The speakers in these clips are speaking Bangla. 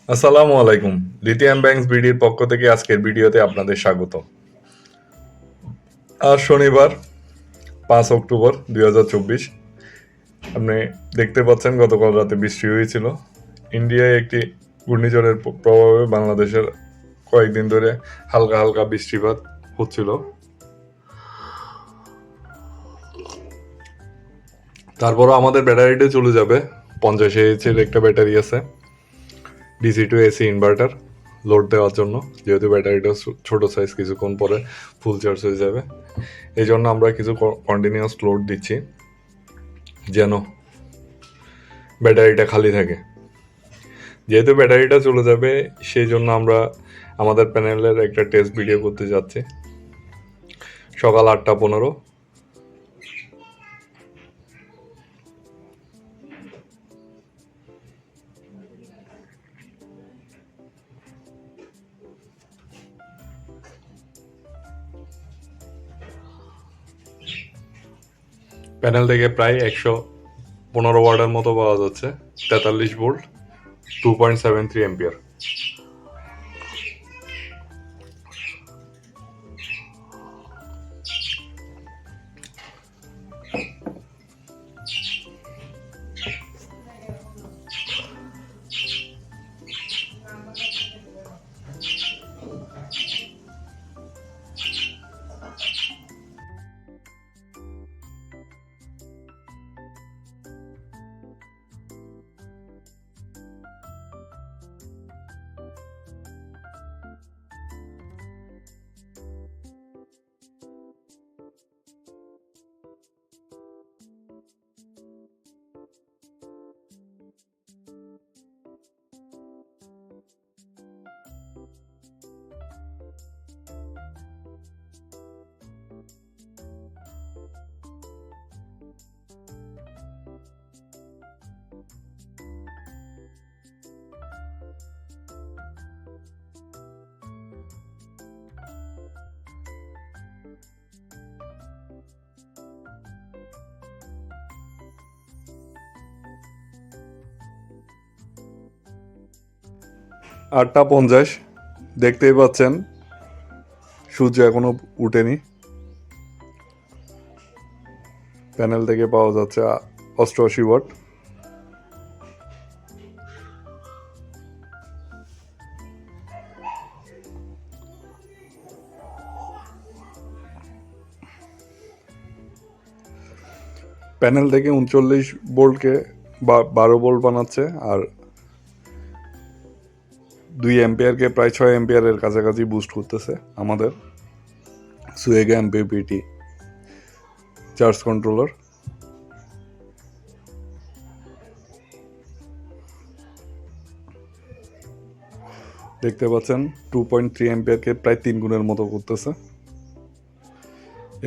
আসসালামু আলাইকুম। লিথিয়াম ব্যাংকস বিডির পক্ষ থেকে আজকের ভিডিওতে আপনাদের স্বাগত। আজ শনিবার 5 অক্টোবর 2024। আপনি দেখতে পাচ্ছেন গতকাল রাতে বৃষ্টি হয়েছিল। ইন্ডিয়ায় একটি ঘূর্ণিঝড়ের প্রভাবে বাংলাদেশের কয়েকদিন ধরে হালকা হালকা বৃষ্টিপাত হচ্ছিল। তারপরও আমাদের ব্যাটারিটা চলে যাবে। 50 AH-এর একটা ব্যাটারি আছে, DC to AC inverter load দেওয়ার জন্য, যেহেতু ব্যাটারিটা ছোট সাইজ, কিছুক্ষণ পরে ফুল চার্জ হয়ে যাবে। এই জন্য আমরা কিছু কন্টিনিউয়াস লোড দিচ্ছি যেন ব্যাটারিটা খালি থাকে। যেহেতু ব্যাটারিটা চলে যাবে, সেই জন্য আমরা আমাদের প্যানেলের একটা টেস্ট ভিডিও করতে যাচ্ছি। সকাল 8টা 15। প্যানেল থেকে প্রায় 115 ওয়াটের মতো পাওয়া যাচ্ছে। 43 ভোল্ট, 2.73 এম্পিয়ার। আটটা 50, দেখতেই পাচ্ছেন সূর্য এখনো উঠেনি। প্যানেল থেকে পাওয়া যাচ্ছে 88 ওয়াট। প্যানেল থেকে 39 ভোল্টকে 12 ভোল্ট বানাচ্ছে, আর 2 এম্পিয়ারকে প্রায় 6 এম্পিয়ারের কাছাকাছি বুস্ট করতেছে আমাদের সুয়েগা এমপিপিটি চার্জ কন্ট্রোলার। দেখতে পাচ্ছেন 2.3 এম্পিয়ারকে প্রায় 3 গুণের মতো করতেছে।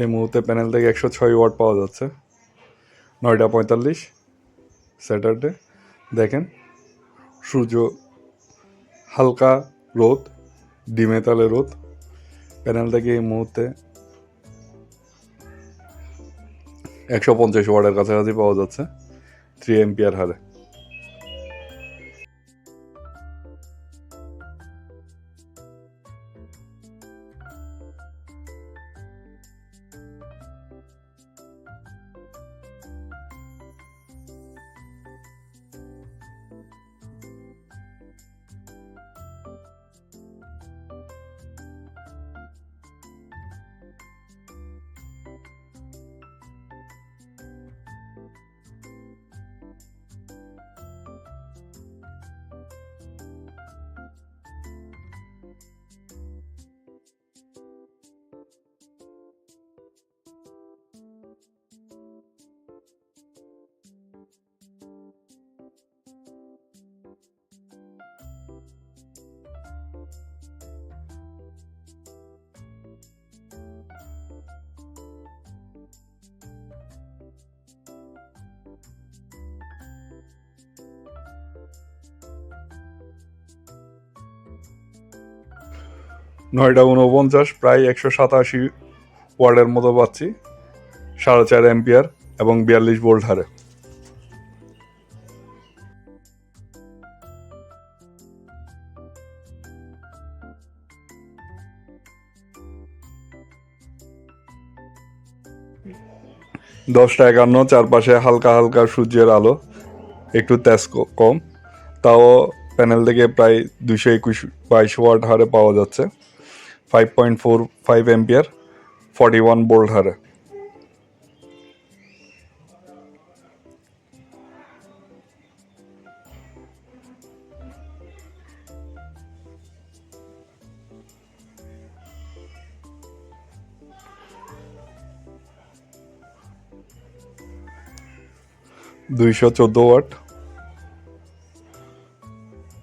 এই মুহূর্তে প্যানেল থেকে 106 ওয়াট পাওয়া যাচ্ছে। 9টা 45 স্যাটারডে। দেখেন সূর্য, হালকা রোদ, ডিমেতালে রোদ। প্যানেল থেকে এই মুহূর্তে 150 ওয়াটের কাছাকাছি পাওয়া যাচ্ছে 3 এম্পিয়ার হারে। নয়টা 49, প্রায় 187 ওয়াটের মতো পাচ্ছি 4.5 এম্পিয়ার এবং 42 ভোল্ট হারে। 10টা 51, চারপাশে হালকা হালকা সূর্যের আলো, একটু তেজ কম, তাও প্যানেল থেকে প্রায় 221-22 ওয়াট হারে পাওয়া যাচ্ছে, 5.45 এম্পিয়ার, 41 ভোল্ট হারে। $214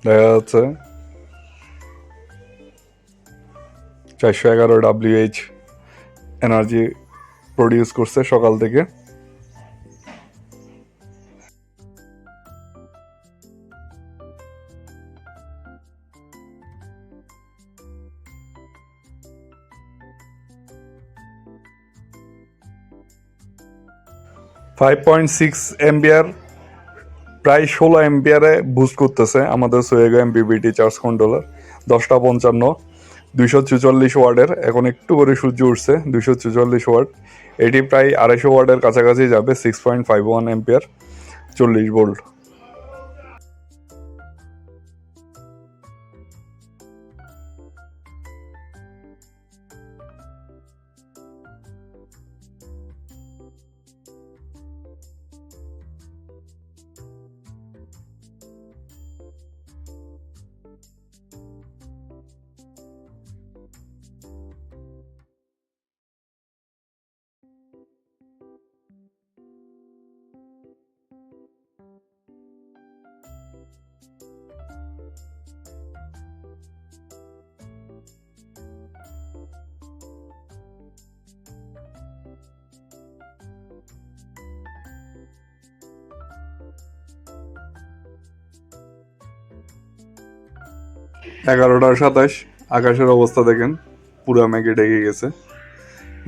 দেখা যাচ্ছে, 411 WH এনার্জি প্রডিউস করছে সকাল থেকে। $5.6 প্রায় 16 এম্পিয়ারে বুস্ট করতেছে আমাদের সোয়েগো MPPT চার্জ কন্ট্রোলার। 10টা 55, 244 ওয়ার্ডের, এখন একটু করে সূর্য উঠছে, 244 ওয়াট, এটি প্রায় 250 ওয়ার্ডের কাছাকাছি যাবে, 6.51 এম্পিয়ার, 40 ভোল্ট। $11:27, আকাশের অবস্থা দেখেন, পুরা মেঘে ঢেকে গেছে।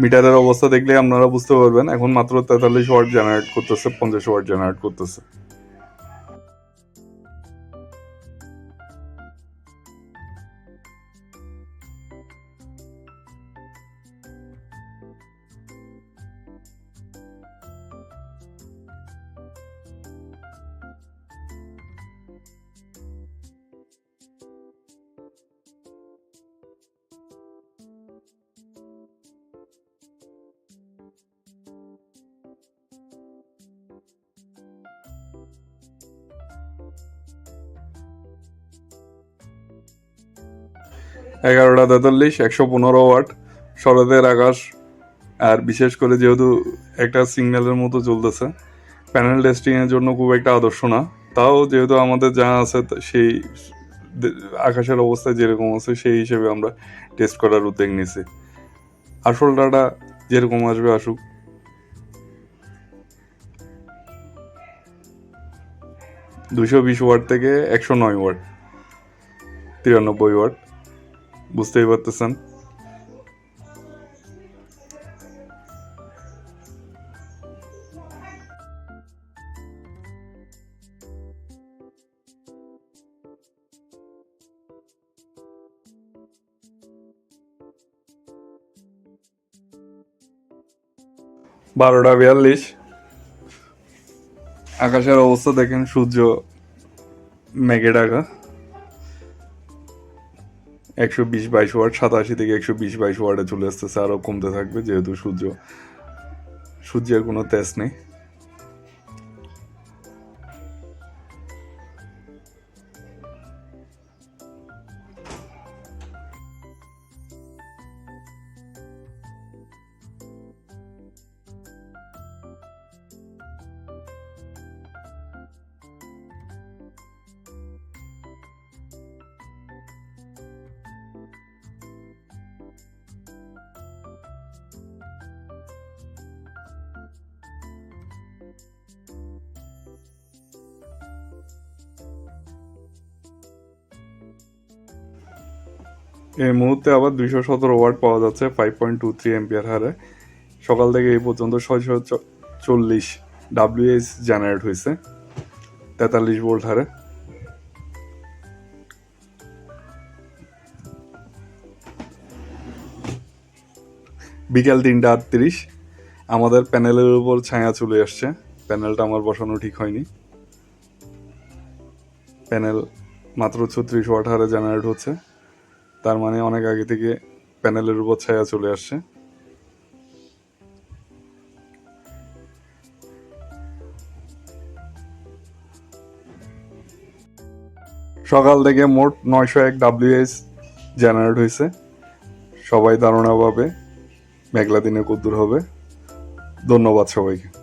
মিটারের অবস্থা দেখলে আপনারা বুঝতে পারবেন এখন মাত্র 43 ওয়াট জেনারেট করতেছে, 50 ওয়াট জেনারেট করতেছে। $11:43, 115 ওয়াট, শরতের আকাশ। আর বিশেষ করে যেহেতু একটা সিগন্যালের মতো চলতেছে, প্যানেল টেস্টিংয়ের জন্য খুব একটা আদর্শ না, তাও যেহেতু আমাদের যা আছে সেই আকাশের অবস্থা যেরকম আছে সেই হিসেবে আমরা টেস্ট করার উদ্যোগ নিয়েছি। আসল ডাটা যেরকম আসবে আসুক। $220 থেকে 109 ওয়াট, 93 ওয়াট, বুঝতেই পারতেছেন। $12:42, আকাশের অবস্থা দেখেন, সূর্য মেঘে ঢাকা, 120-22 ওয়াট, 87 থেকে 120-22 ওয়াটে চলে আসতেছে, আরও কমতে থাকবে যেহেতু সূর্যের কোনো তেজ নেই। এই মুহূর্তে আবার 217 ওয়াট পাওয়া যাচ্ছে, 5.23 এম্পিয়ার হারে। সকাল থেকে এই পর্যন্ত 640 WH জেনারেট হয়েছে, 43 ভোল্ট হারে। বিকেল 3:38, আমাদের প্যানেলের উপর ছায়া চলে আসছে। প্যানেলটা আমার বসানো ঠিক হয়নি। প্যানেল মাত্র 36 ওয়াট হারে জেনারেট হচ্ছে, তার মানে অনেক আগে থেকে প্যানেলের উপর ছায়া চলে আসছে। সকাল থেকে মোট 901 WH জেনারেট হয়েছে। সবাই ধারণা পাবে মেঘলা দিনে কদ্দুর হবে। ধন্যবাদ সবাইকে।